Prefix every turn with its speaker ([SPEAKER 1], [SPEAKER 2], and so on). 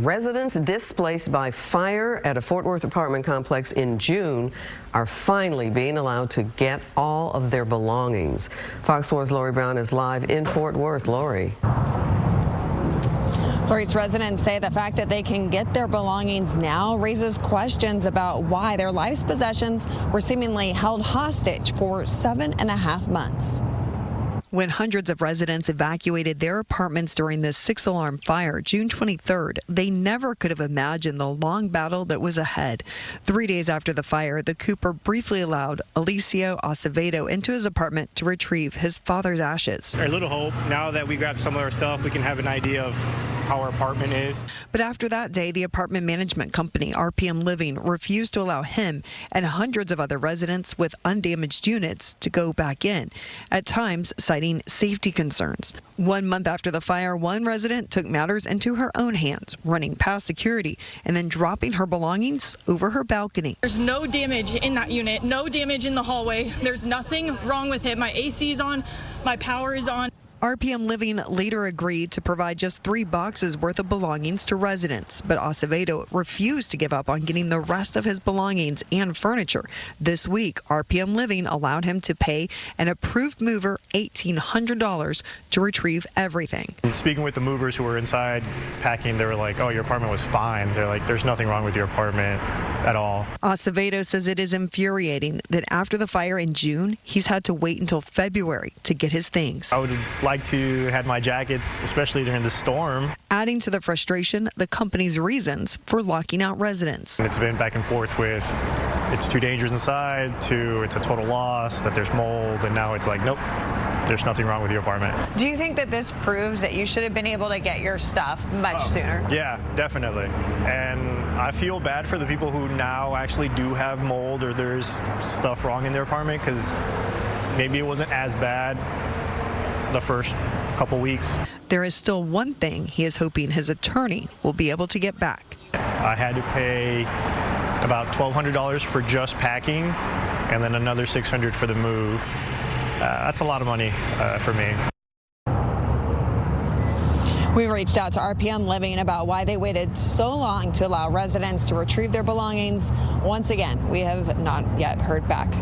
[SPEAKER 1] Residents displaced by fire at a Fort Worth apartment complex in June are finally being allowed to get all of their belongings. Fox 4's Lori Brown is live in Fort Worth. Lori.
[SPEAKER 2] Lori's residents say the fact that they can get their belongings now raises questions about why their life's possessions were seemingly held hostage for 7.5 months.
[SPEAKER 3] When hundreds of residents evacuated their apartments during this 6-alarm fire June 23rd, they never could have imagined the long battle that was ahead. 3 days after the fire, the Cooper briefly allowed Alicio Acevedo into his apartment to retrieve his father's ashes.
[SPEAKER 4] A little hope. Now that we grabbed some of our stuff, we can have an idea of how our apartment is.
[SPEAKER 3] But after that day, the apartment management company, RPM Living, refused to allow him and hundreds of other residents with undamaged units to go back in, at times citing safety concerns. 1 month after the fire, one resident took matters into her own hands, running past security and then dropping her belongings over her balcony.
[SPEAKER 5] There's no damage in that unit, no damage in the hallway. There's nothing wrong with it. My AC is on, my power is on.
[SPEAKER 3] RPM Living later agreed to provide just 3 boxes worth of belongings to residents, but Acevedo refused to give up on getting the rest of his belongings and furniture. This week, RPM Living allowed him to pay an approved mover $1,800 to retrieve everything.
[SPEAKER 4] Speaking with the movers who were inside packing, they were like, oh, your apartment was fine. They're like, there's nothing wrong with your apartment at all.
[SPEAKER 3] Acevedo says it is infuriating that after the fire in June, he's had to wait until February to get his things.
[SPEAKER 4] I would like to have my jackets, especially during the storm.
[SPEAKER 3] Adding to the frustration, the company's reasons for locking out residents.
[SPEAKER 4] It's been back and forth with it's too dangerous inside to it's a total loss, that there's mold, and now it's like, nope, there's nothing wrong with your apartment.
[SPEAKER 2] Do you think that this proves that you should have been able to get your stuff much sooner?
[SPEAKER 4] Yeah, definitely. And I feel bad for the people who now actually do have mold or there's stuff wrong in their apartment, because maybe it wasn't as bad the first couple weeks.
[SPEAKER 3] There is still one thing he is hoping his attorney will be able to get back.
[SPEAKER 4] I had to pay about $1,200 for just packing and then another $600 for the move. That's a lot of money for me.
[SPEAKER 2] We reached out to RPM Living about why they waited so long to allow residents to retrieve their belongings. Once again, we have not yet heard back.